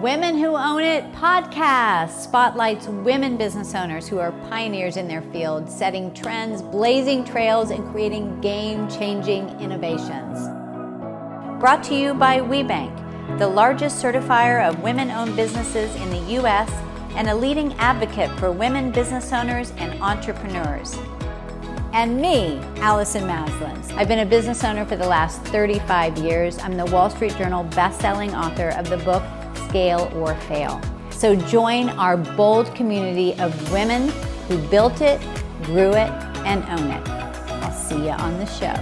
Women Who Own It podcast spotlights women business owners who are pioneers in their field, setting trends, blazing trails, and creating game-changing innovations. Brought to you by WeBank, the largest certifier of women-owned businesses in the U.S. and a leading advocate for women business owners and entrepreneurs. And me, Allison Maslan. I've been a business owner for the last 35 years. I'm the Wall Street Journal best-selling author of the book, Scale or Fail. So join our bold community of women who built it, grew it, and own it. I'll see you on the show.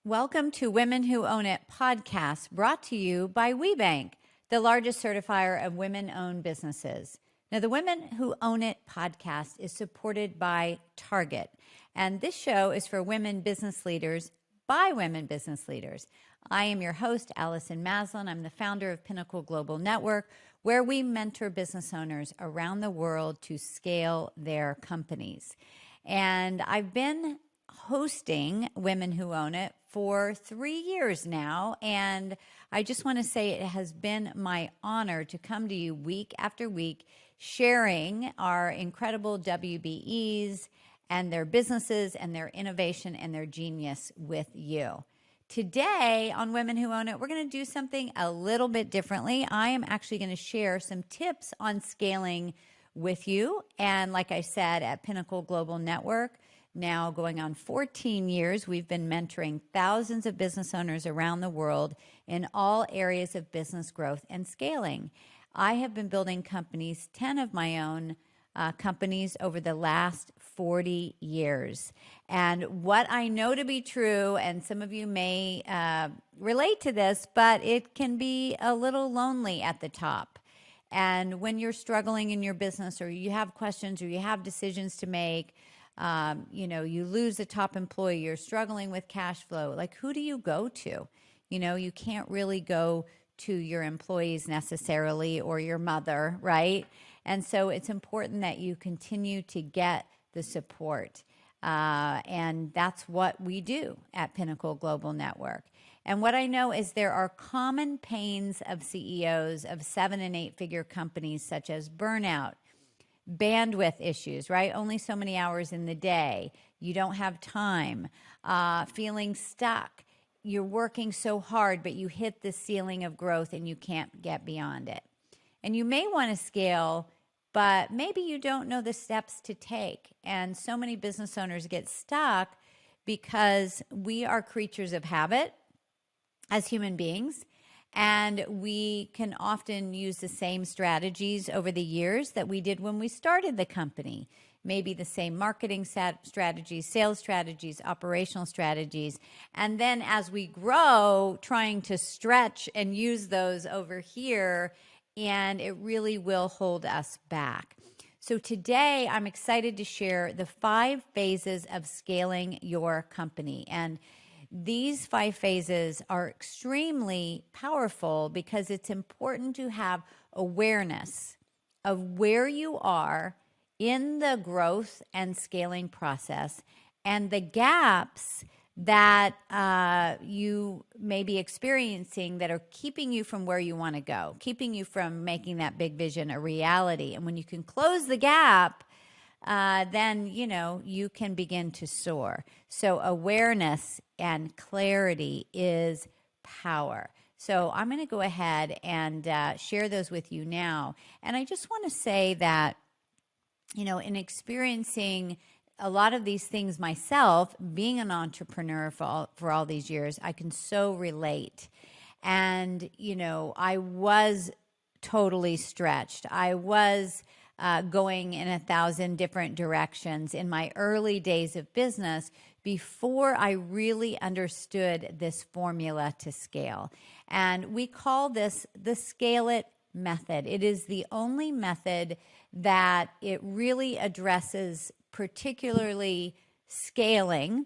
Welcome to Women Who Own It podcast, brought to you by WeBank, the largest certifier of women-owned businesses. Now, the Women Who Own It podcast is supported by Target, and this show is for women business leaders by women business leaders. I am your host, Allison Maslan. I'm the founder of Pinnacle Global Network, where we mentor business owners around the world to scale their companies. And I've been hosting Women Who Own It for 3 years now, and I just want to say it has been my honor to come to you week after week, sharing our incredible WBEs and their businesses and their innovation and their genius with you. Today on Women Who Own It, we're going to do something a little bit differently. I am actually going to share some tips on scaling with you. And like I said, at Pinnacle Global Network, now going on 14 years, we've been mentoring thousands of business owners around the world in all areas of business growth and scaling. I have been building companies, 10 of my own companies over the last 40 years. And what I know to be true, and some of you may relate to this, but it can be a little lonely at the top. And when you're struggling in your business, or you have questions, or you have decisions to make, you lose a top employee, you're struggling with cash flow, like who do you go to? You can't really go to your employees necessarily, or your mother, right? And so it's important that you continue to get the support. And that's what we do at Pinnacle Global Network. And what I know is there are common pains of CEOs of 7- and 8-figure companies, such as burnout, bandwidth issues, right? Only so many hours in the day. You don't have time, feeling stuck. You're working so hard, but you hit the ceiling of growth and you can't get beyond it. And you may want to scale, but maybe you don't know the steps to take. And so many business owners get stuck because we are creatures of habit as human beings. And we can often use the same strategies over the years that we did when we started the company. Maybe the same marketing strategies, sales strategies, operational strategies. And then as we grow, trying to stretch and use those over here, and it really will hold us back. So today, I'm excited to share the 5 phases of scaling your company. And these 5 phases are extremely powerful because it's important to have awareness of where you are in the growth and scaling process and the gaps that you may be experiencing that are keeping you from where you want to go, keeping you from making that big vision a reality. And when you can close the gap, then, you can begin to soar. So awareness and clarity is power. So I'm going to go ahead and share those with you now. And I just want to say that, in experiencing a lot of these things myself, being an entrepreneur for all these years, I can so relate. And, I was totally stretched. I was going in 1,000 different directions in my early days of business before I really understood this formula to scale. And we call this the Scale It method. It is the only method that it really addresses particularly scaling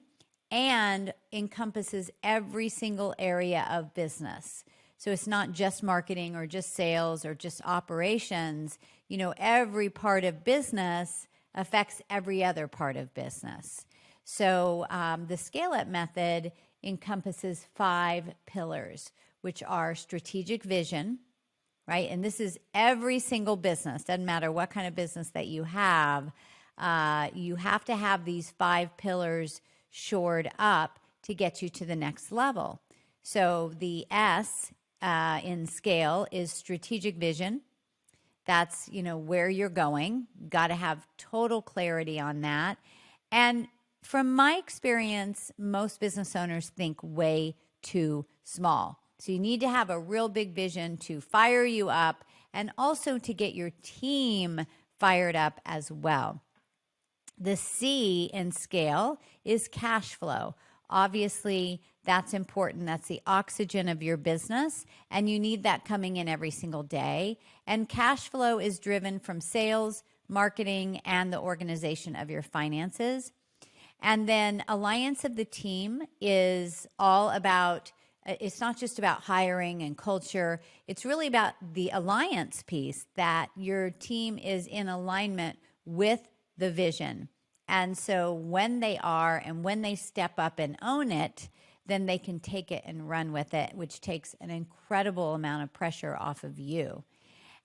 and encompasses every single area of business. So it's not just marketing or just sales or just operations. Every part of business affects every other part of business. So the Scale It method encompasses 5 pillars, which are strategic vision, right? And this is every single business. Doesn't matter what kind of business that you have to have these 5 pillars shored up to get you to the next level. So the S in scale is strategic vision. That's, where you're going. Got to have total clarity on that. And from my experience, most business owners think way too small. So you need to have a real big vision to fire you up and also to get your team fired up as well. The C in scale is cash flow. Obviously, that's important. That's the oxygen of your business, and you need that coming in every single day. And cash flow is driven from sales, marketing, and the organization of your finances. And then alliance of the team is all about, it's not just about hiring and culture. It's really about the alliance piece, that your team is in alignment with the vision. And so when they are and when they step up and own it, then they can take it and run with it, which takes an incredible amount of pressure off of you.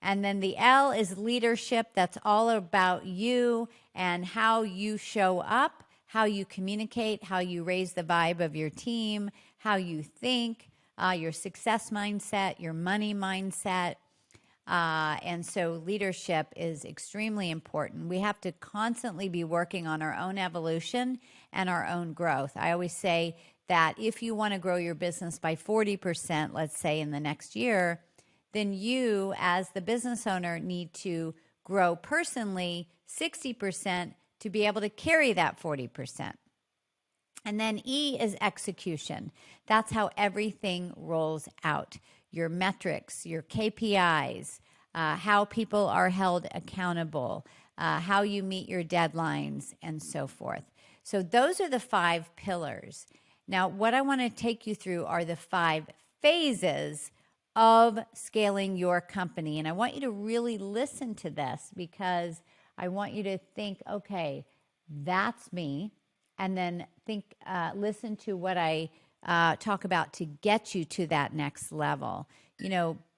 And then the L is leadership. That's all about you and how you show up, how you communicate, how you raise the vibe of your team, how you think, your success mindset, your money mindset. And so leadership is extremely important. We have to constantly be working on our own evolution and our own growth. I always say that if you want to grow your business by 40%, let's say in the next year, then you as the business owner need to grow personally 60% to be able to carry that 40%. And then E is execution. That's how everything rolls out. Your metrics, your KPIs, how people are held accountable, how you meet your deadlines, and so forth. So those are the 5 pillars. Now, what I want to take you through are the 5 phases of scaling your company. And I want you to really listen to this, because I want you to think, okay, that's me. And then listen to what I talk about to get you to that next level.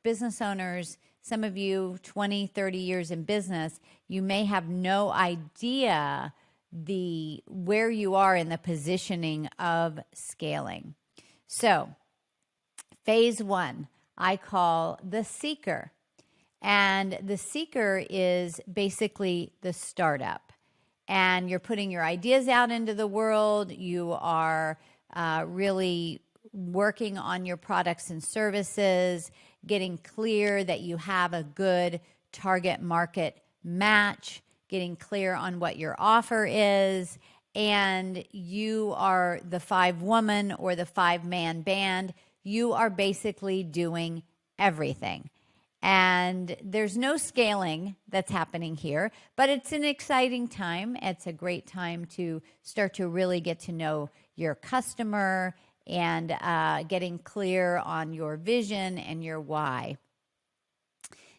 Business owners, some of you 20, 30 years in business, you may have no idea where you are in the positioning of scaling. So phase 1, I call the seeker. And the seeker is basically the startup. And you're putting your ideas out into the world. You are really working on your products and services, getting clear that you have a good target market match, getting clear on what your offer is, and you are the 5-woman or the 5-man band. You are basically doing everything. And there's no scaling that's happening here, but it's an exciting time. It's a great time to start to really get to know your customer and getting clear on your vision and your why.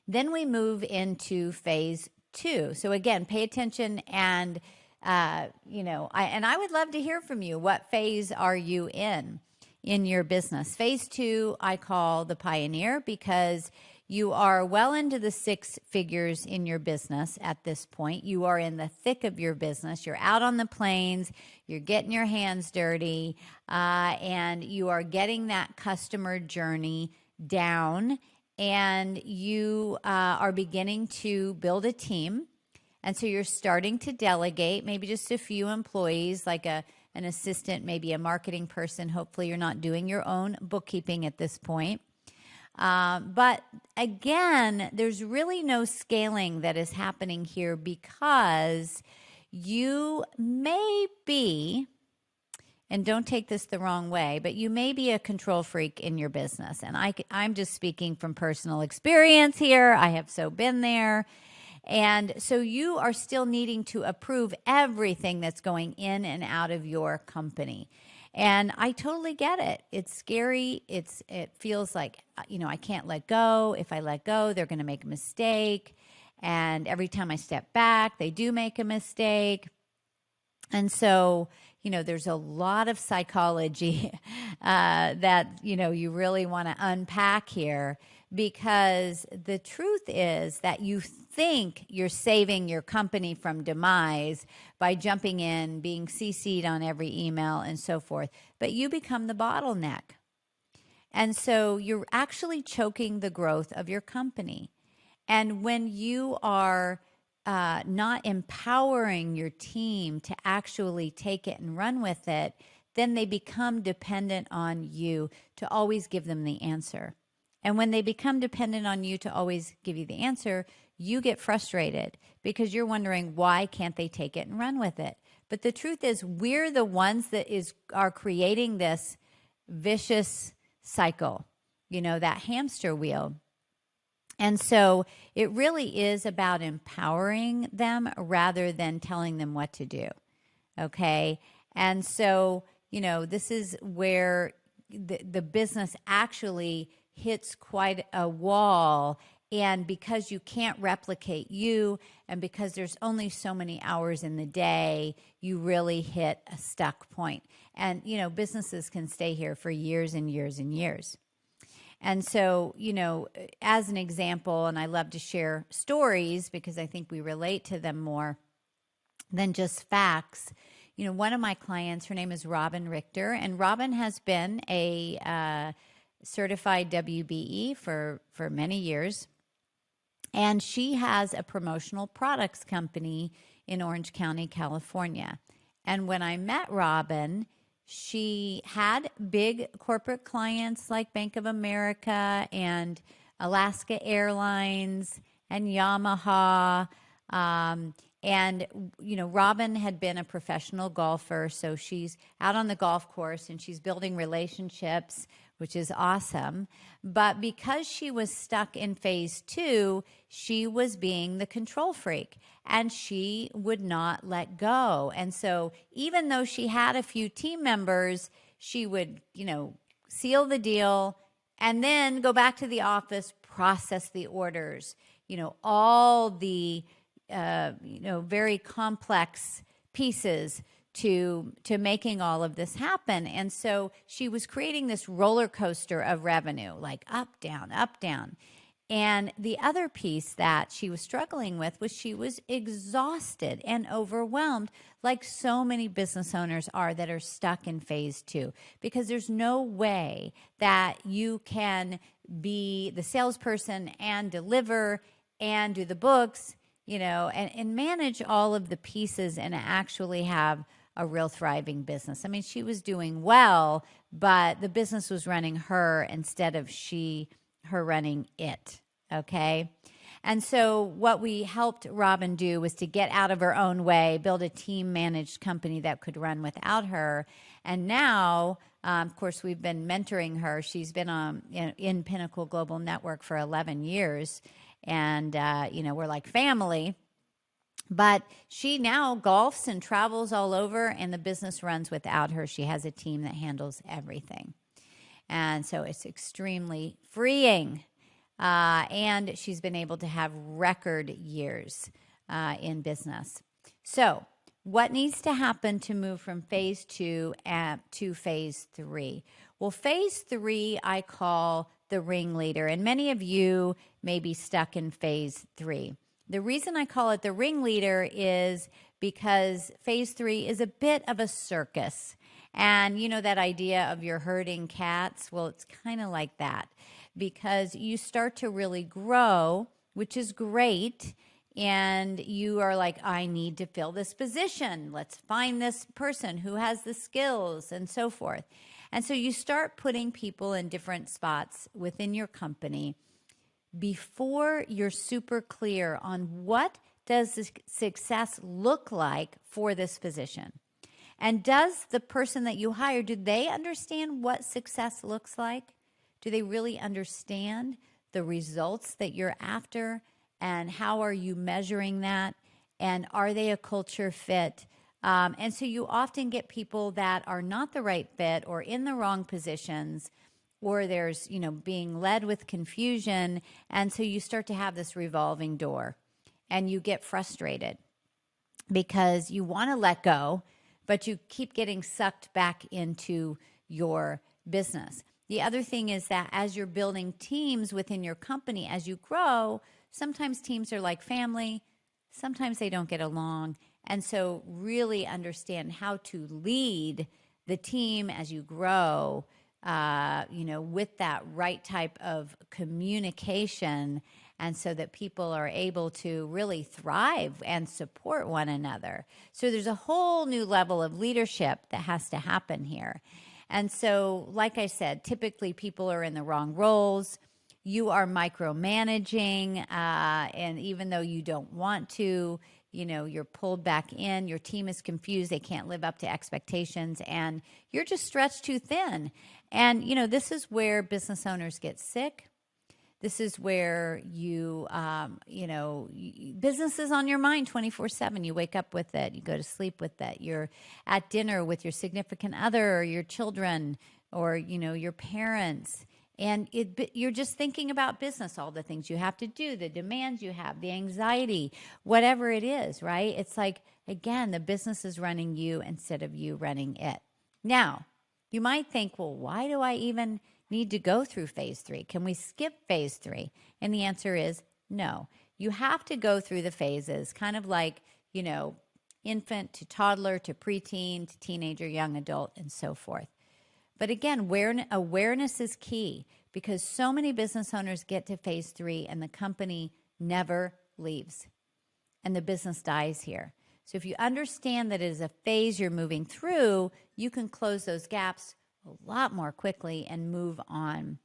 Then we move into phase 2. So again, pay attention and, I would love to hear from you. What phase are you in your business? Phase 2, I call the pioneer, because you are well into the 6 figures in your business at this point. You are in the thick of your business. You're out on the plains. You're getting your hands dirty, and you are getting that customer journey down, and you are beginning to build a team. And so you're starting to delegate, maybe just a few employees, like an assistant, maybe a marketing person. Hopefully you're not doing your own bookkeeping at this point. But again, there's really no scaling that is happening here, because you may be, and don't take this the wrong way, but you may be a control freak in your business. And I'm just speaking from personal experience here. I have so been there. And so you are still needing to approve everything that's going in and out of your company. And I totally get it. It's scary. It feels like, I can't let go. If I let go, they're going to make a mistake. And every time I step back, they do make a mistake. And so, there's a lot of psychology that, you really want to unpack here, because the truth is that you think you're saving your company from demise by jumping in, being CC'd on every email and so forth, but you become the bottleneck. And so you're actually choking the growth of your company. And when you are not empowering your team to actually take it and run with it, then they become dependent on you to always give them the answer. And when they become dependent on you to always give you the answer, you get frustrated because you're wondering, why can't they take it and run with it? But the truth is, we're the ones that are creating this vicious cycle, that hamster wheel. And so it really is about empowering them rather than telling them what to do. Okay. And so, this is where the business actually hits quite a wall. And because you can't replicate you, and because there's only so many hours in the day, you really hit a stuck point. And, businesses can stay here for years and years and years. And so, as an example, and I love to share stories because I think we relate to them more than just facts. One of my clients, her name is Robin Richter, and Robin has been a certified WBE for many years. And she has a promotional products company in Orange County, California. And when I met Robin, she had big corporate clients like Bank of America and Alaska Airlines and Yamaha. And, Robin had been a professional golfer, so she's out on the golf course and she's building relationships, which is awesome. But because she was stuck in phase 2, she was being the control freak and she would not let go. And so even though she had a few team members, she would, seal the deal and then go back to the office, process the orders, all the very complex pieces to making all of this happen. And so she was creating this roller coaster of revenue, like up, down, up, down. And the other piece that she was struggling with was she was exhausted and overwhelmed, like so many business owners are that are stuck in phase 2, because there's no way that you can be the salesperson and deliver and do the books, and manage all of the pieces and actually have a real thriving business. I mean, she was doing well, but the business was running her instead of her running it. Okay. And so what we helped Robin do was to get out of her own way, build a team managed company that could run without her. And now, of course, we've been mentoring her. She's been in Pinnacle Global Network for 11 years. And, we're like family. But she now golfs and travels all over, and the business runs without her. She has a team that handles everything. And so it's extremely freeing. And she's been able to have record years in business. So what needs to happen to move from phase 2 to phase 3? Well, phase 3 I call the ringleader, and many of you may be stuck in phase 3. The reason I call it the ringleader is because phase 3 is a bit of a circus. And that idea of you're herding cats? Well, it's kind of like that, because you start to really grow, which is great. And you are like, I need to fill this position. Let's find this person who has the skills and so forth. And so you start putting people in different spots within your company before you're super clear on what does success look like for this position. And does the person that you hire, do they understand what success looks like? Do they really understand the results that you're after? And how are you measuring that? And are they a culture fit? And so you often get people that are not the right fit or in the wrong positions, or there's, being led with confusion. And so you start to have this revolving door and you get frustrated because you want to let go, but you keep getting sucked back into your business. The other thing is that as you're building teams within your company, as you grow, sometimes teams are like family, sometimes they don't get along. And so really understand how to lead the team as you grow, with that right type of communication, and so that people are able to really thrive and support one another. So there's a whole new level of leadership that has to happen here. And so, like I said, typically people are in the wrong roles. You are micromanaging, and even though you don't want to, you're pulled back in. Your team is confused. They can't live up to expectations, and you're just stretched too thin. And, this is where business owners get sick. This is where business is on your mind 24/7. You wake up with it. You go to sleep with it. You're at dinner with your significant other or your children or, your parents. And you're just thinking about business, all the things you have to do, the demands you have, the anxiety, whatever it is, right? It's like, again, the business is running you instead of you running it. Now, you might think, well, why do I even need to go through phase 3? Can we skip phase 3? And the answer is no. You have to go through the phases, kind of like, infant to toddler to preteen to teenager, young adult, and so forth. But again, awareness is key, because so many business owners get to phase 3 and the company never leaves and the business dies here. So if you understand that it is a phase you're moving through, you can close those gaps a lot more quickly and move on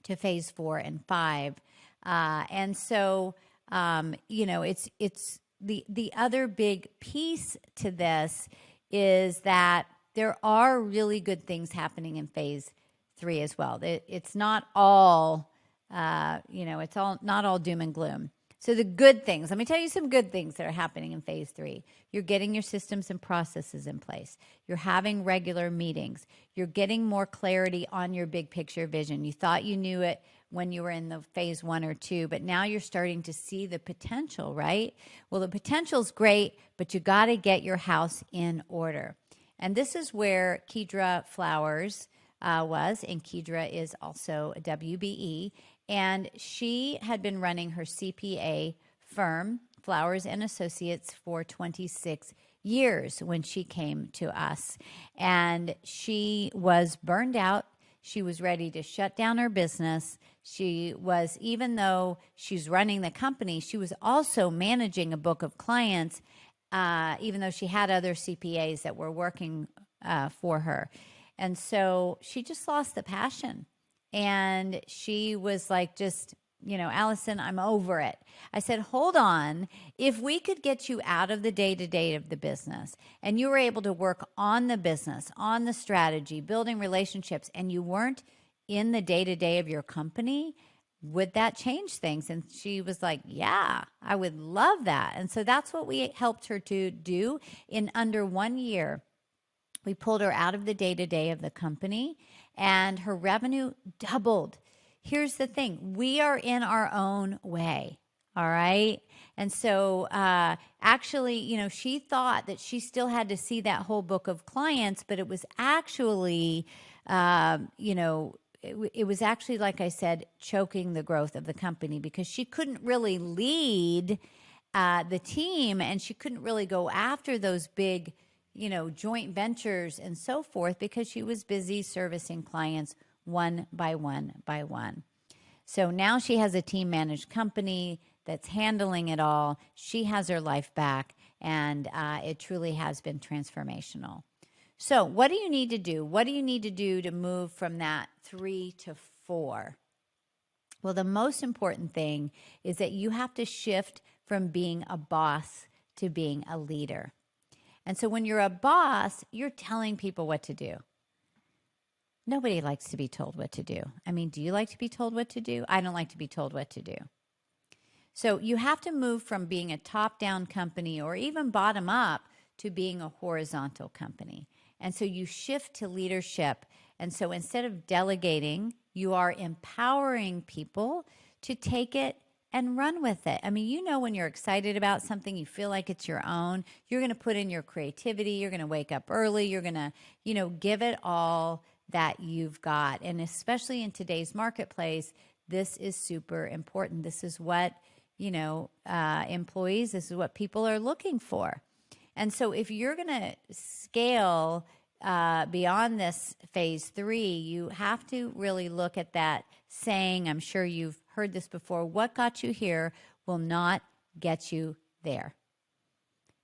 to phase 4 and 5. And so, it's the other big piece to this is that there are really good things happening in phase 3 as well. It's not all, it's not all doom and gloom. So the good things, let me tell you some good things that are happening in phase 3. You're getting your systems and processes in place. You're having regular meetings. You're getting more clarity on your big picture vision. You thought you knew it when you were in the phase 1 or 2, but now you're starting to see the potential, right? Well, the potential's great, but you got to get your house in order. And this is where Kedra Flowers was, and Kedra is also a WBE. And she had been running her CPA firm, Flowers and Associates, for 26 years when she came to us. And she was burned out. She was ready to shut down her business. She was, even though she's running the company, she was also managing a book of clients, even though she had other CPAs that were working for her. And so she just lost the passion. And she was like, Allison, I'm over it. I said, hold on. If we could get you out of the day-to-day of the business and you were able to work on the business, on the strategy, building relationships, and you weren't in the day-to-day of your company, would that change things? And she was like, yeah, I would love that. And so that's what we helped her to do in under 1 year. We pulled her out of the day-to-day of the company, and her revenue doubled. Here's the thing. We are in our own way, all right? And so actually, she thought that she still had to see that whole book of clients, but it was actually, it was actually, like I said, choking the growth of the company, because she couldn't really lead the team, and she couldn't really go after those big joint ventures and so forth, because she was busy servicing clients one by one by one. So now she has a team managed company that's handling it all. She has her life back, and it truly has been transformational. So what do you need to do? What do you need to do to move from that 3 to 4? Well, the most important thing is that you have to shift from being a boss to being a leader. And so when you're a boss, you're telling people what to do. Nobody likes to be told what to do. I mean, do you like to be told what to do? I don't like to be told what to do. So you have to move from being a top-down company or even bottom-up to being a horizontal company. And so you shift to leadership. And so instead of delegating, you are empowering people to take it and run with it. I mean, you know, when you're excited about something, you feel like it's your own, you're going to put in your creativity, you're going to wake up early, you're going to, you know, give it all that you've got. And especially in today's marketplace, this is super important. This is what, you know, employees, this is what people are looking for. And so if you're going to scale beyond this phase 3, you have to really look at that saying, I'm sure you've heard this before, what got you here will not get you there.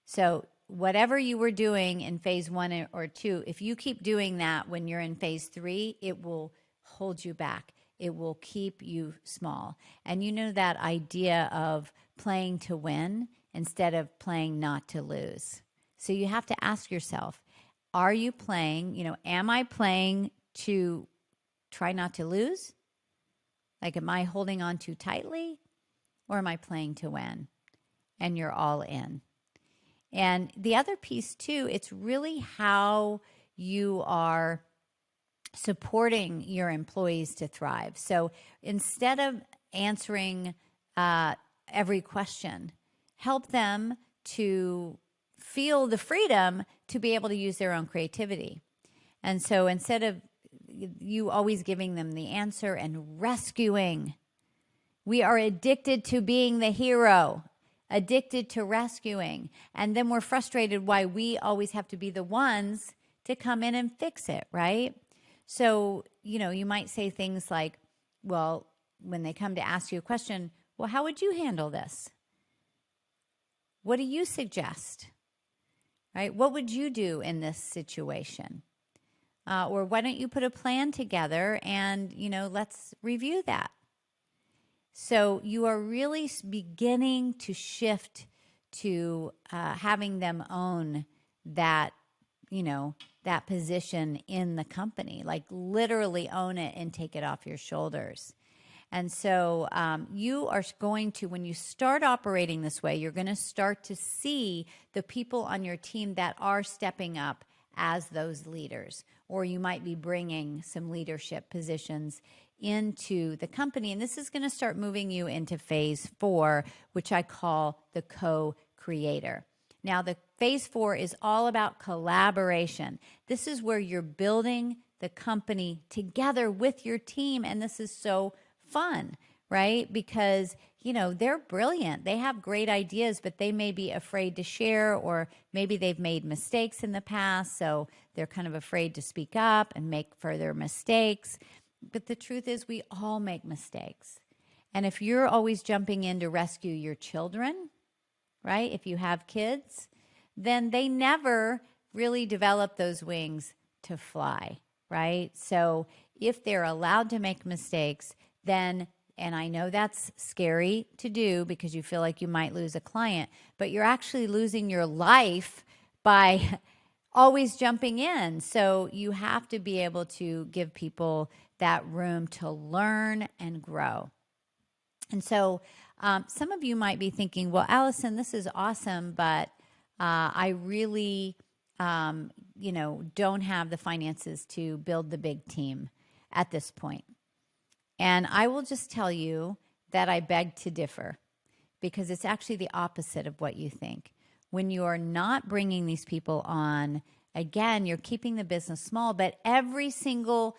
So whatever you were doing in phase 1 or 2, if you keep doing that when you're in phase 3, it will hold you back. It will keep you small. And you know that idea of playing to win instead of playing not to lose. So you have to ask yourself, are you playing, you know, am I playing to try not to lose? Like, am I holding on too tightly? Or am I playing to win? And you're all in. And the other piece too, it's really how you are supporting your employees to thrive. So instead of answering every question, help them to feel the freedom to be able to use their own creativity. And so instead of you always giving them the answer and rescuing, we are addicted to being the hero, addicted to rescuing. And then we're frustrated why we always have to be the ones to come in and fix it, right? So, you know, you might say things like, well, when they come to ask you a question, well, how would you handle this? What do you suggest? Right? What would you do in this situation? Or why don't you put a plan together and, you know, let's review that. So you are really beginning to shift to having them own that, you know, that position in the company, like literally own it and take it off your shoulders. And so you are going to, when you start operating this way, you're going to start to see the people on your team that are stepping up as those leaders, or you might be bringing some leadership positions into the company. And this is going to start moving you into phase 4, which I call the co-creator. Now, the phase 4 is all about collaboration. This is where you're building the company together with your team. And this is so fun, right? Because, you know, they're brilliant. They have great ideas, but they may be afraid to share, or maybe they've made mistakes in the past. So they're kind of afraid to speak up and make further mistakes. But the truth is, we all make mistakes. And if you're always jumping in to rescue your children, right? If you have kids, then they never really develop those wings to fly, right? So if they're allowed to make mistakes, then, and I know that's scary to do because you feel like you might lose a client, but you're actually losing your life by always jumping in. So you have to be able to give people that room to learn and grow. And so some of you might be thinking, well, Allison, this is awesome, but I really, you know, don't have the finances to build the big team at this point. And I will just tell you that I beg to differ, because it's actually the opposite of what you think. When you are not bringing these people on, again, you're keeping the business small, but every single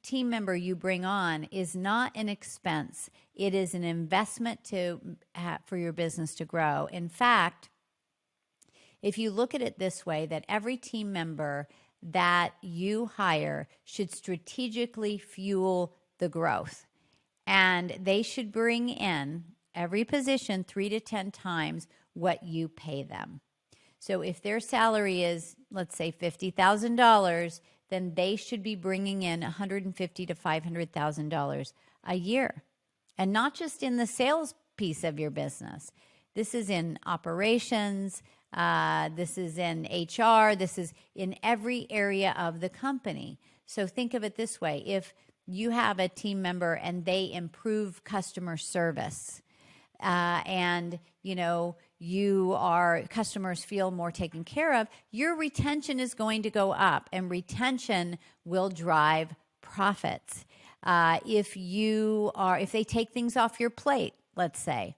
team member you bring on is not an expense. It is an investment for your business to grow. In fact, if you look at it this way, that every team member that you hire should strategically fuel the growth. And they should bring in every position 3 to 10 times what you pay them. So if their salary is, let's say, $50,000, then they should be bringing in $150,000 to $500,000 a year. And not just in the sales piece of your business. This is in operations, this is in HR, this is in every area of the company. So think of it this way. If you have a team member and they improve customer service, and, you know, customers feel more taken care of, your retention is going to go up, and retention will drive profits. If they take things off your plate, let's say,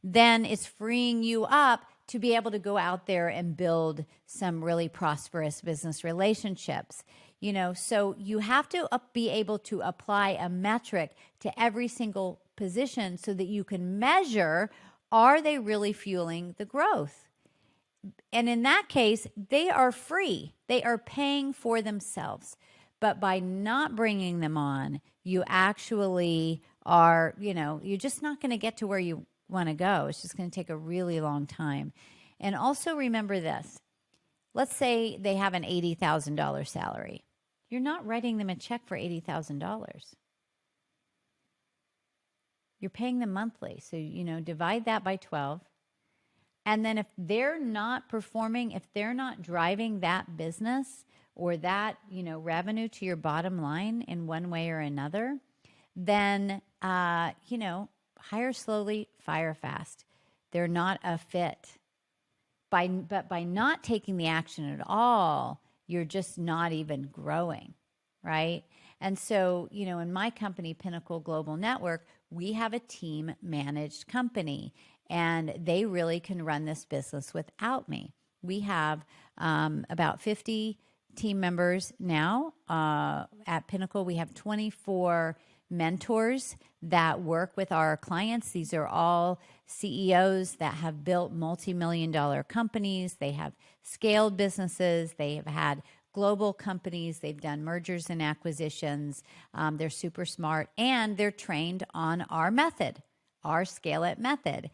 then it's freeing you up to be able to go out there and build some really prosperous business relationships. So you have to be able to apply a metric to every single position so that you can measure, are they really fueling the growth? And in that case, they are free. They are paying for themselves. But by not bringing them on, you actually are, you're just not going to get to where you want to go. It's just going to take a really long time. And also remember this. Let's say they have an $80,000 salary. You're not writing them a check for $80,000. You're paying them monthly. So, divide that by 12. And then if they're not performing, if they're not driving that business or that, revenue to your bottom line in one way or another, then, hire slowly, fire fast. They're not a fit. But by not taking the action at all, you're just not even growing, right? And so, in my company, Pinnacle Global Network, we have a team managed company, and they really can run this business without me. We have about 50 team members now. At Pinnacle, we have 24 mentors that work with our clients. These are all CEOs that have built multi-million-dollar companies. They have scaled businesses. They have had global companies. They've done mergers and acquisitions. They're super smart, and they're trained on our method, our Scale It method.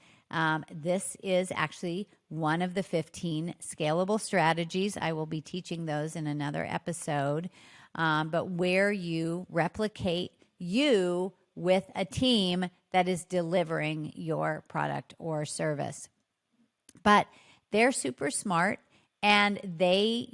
This is actually one of the 15 scalable strategies. I will be teaching those in another episode, but where you replicate you with a team that is delivering your product or service. But they're super smart, and they,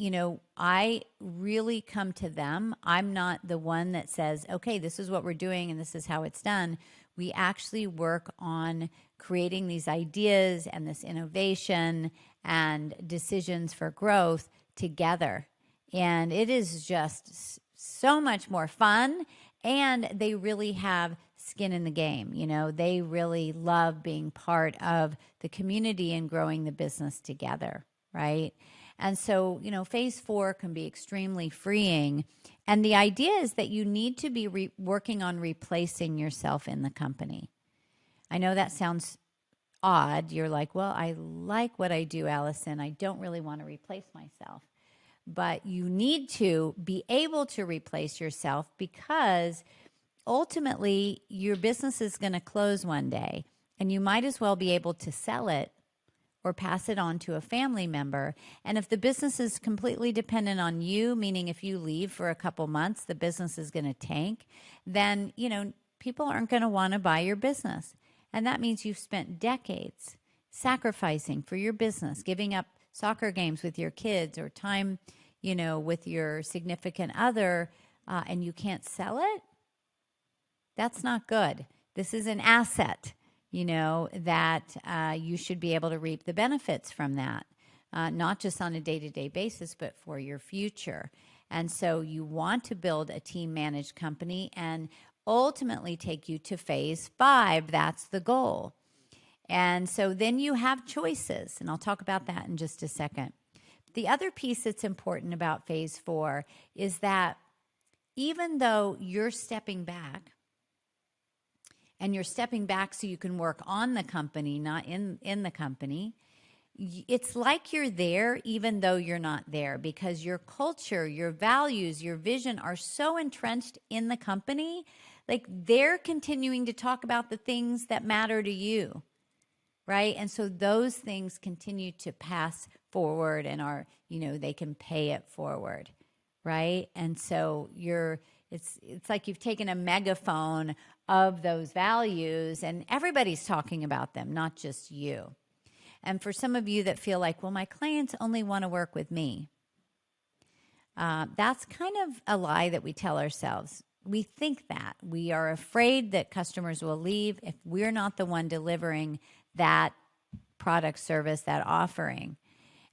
I really come to them. I'm not the one that says, okay, this is what we're doing and this is how it's done. We actually work on creating these ideas and this innovation and decisions for growth together. And it is just so much more fun. And they really have skin in the game. They really love being part of the community and growing the business together, right? And so, phase 4 can be extremely freeing. And the idea is that you need to be working on replacing yourself in the company. I know that sounds odd. You're like, well, I like what I do, Allison. I don't really want to replace myself. But you need to be able to replace yourself, because ultimately your business is going to close one day, and you might as well be able to sell it or pass it on to a family member. And if the business is completely dependent on you, meaning if you leave for a couple months, the business is going to tank, then, people aren't going to want to buy your business. And that means you've spent decades sacrificing for your business, giving up soccer games with your kids or time, with your significant other, and you can't sell it. That's not good. This is an asset, that you should be able to reap the benefits from that, not just on a day-to-day basis, but for your future. And so you want to build a team-managed company and ultimately take you to phase 5. That's the goal. And so then you have choices, and I'll talk about that in just a second. The other piece that's important about phase 4 is that even though you're stepping back, and you're stepping back so you can work on the company, not in the company, it's like you're there even though you're not there, because your culture, your values, your vision are so entrenched in the company. Like, they're continuing to talk about the things that matter to you, right? And so those things continue to pass forward and are, they can pay it forward, right? And so it's like you've taken a megaphone of those values, and everybody's talking about them, not just you. And for some of you that feel like, well, my clients only want to work with me, that's kind of a lie that we tell ourselves. We think that. We are afraid that customers will leave if we're not the one delivering that product, service, that offering.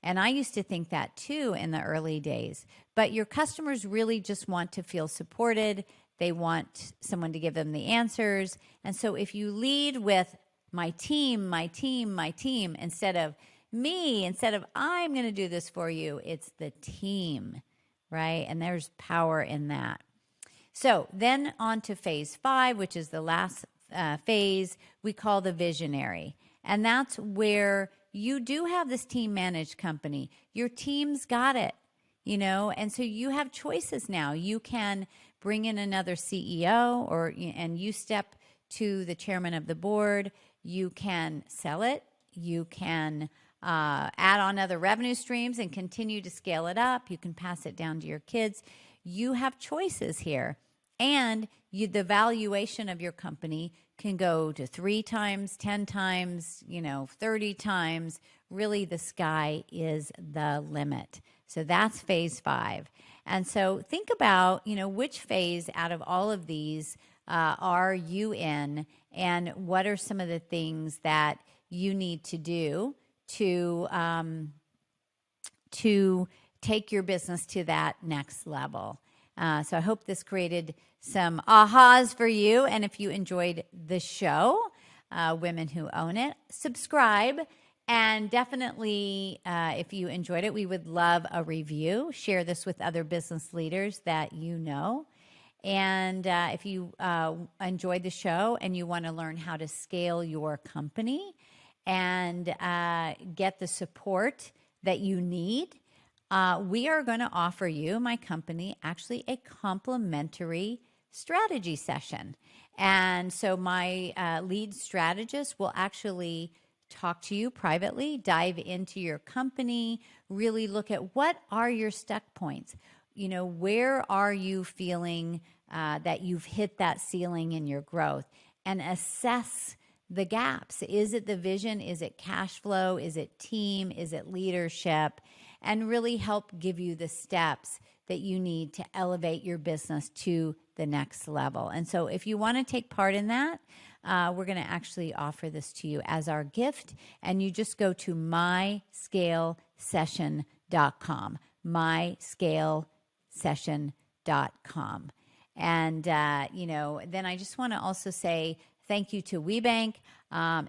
And I used to think that too in the early days. But your customers really just want to feel supported. They want someone to give them the answers. And so if you lead with my team, my team, my team, instead of me, instead of I'm going to do this for you. It's the team, right? And there's power in that. So then on to phase 5, which is the last phase we call the visionary. And that's where you do have this team managed company. Your team's got it, you know, and so you have choices now. You can bring in another CEO and you step to the chairman of the board. You can sell it. You can add on other revenue streams and continue to scale it up. You can pass it down to your kids. You have choices here. And the valuation of your company can go to 3 times, 10 times, 30 times. Really, the sky is the limit. So that's phase 5. And so think about, which phase out of all of these are you in, and what are some of the things that you need to do to take your business to that next level. So I hope this created some ahas for you. And if you enjoyed the show, Women Who Own It, subscribe. And definitely, if you enjoyed it, we would love a review. Share this with other business leaders that you know. And if you enjoyed the show and you want to learn how to scale your company and get the support that you need, we are going to offer you, my company, actually a complimentary strategy session. And so my lead strategist will actually talk to you privately, dive into your company, really look at what are your stuck points. Where are you feeling that you've hit that ceiling in your growth, and assess the gaps. Is it the vision? Is it cash flow? Is it team? Is it leadership? And really help give you the steps that you need to elevate your business to the next level. And so if you want to take part in that, we're going to actually offer this to you as our gift. And you just go to myscalesession.com, myscalesession.com. And, then I just want to also say thank you to WeBank.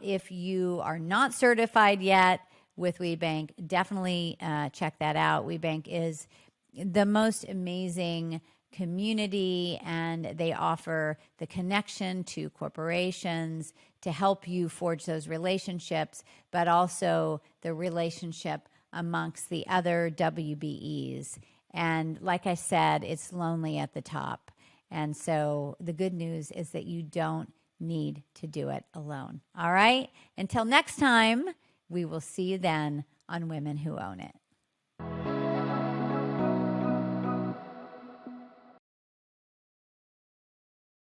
If you are not certified yet with WeBank, definitely check that out. WeBank is the most amazing community, and they offer the connection to corporations to help you forge those relationships, but also the relationship amongst the other WBEs. And like I said, it's lonely at the top. And so the good news is that you don't need to do it alone. All right? Until next time, we will see you then on Women Who Own It.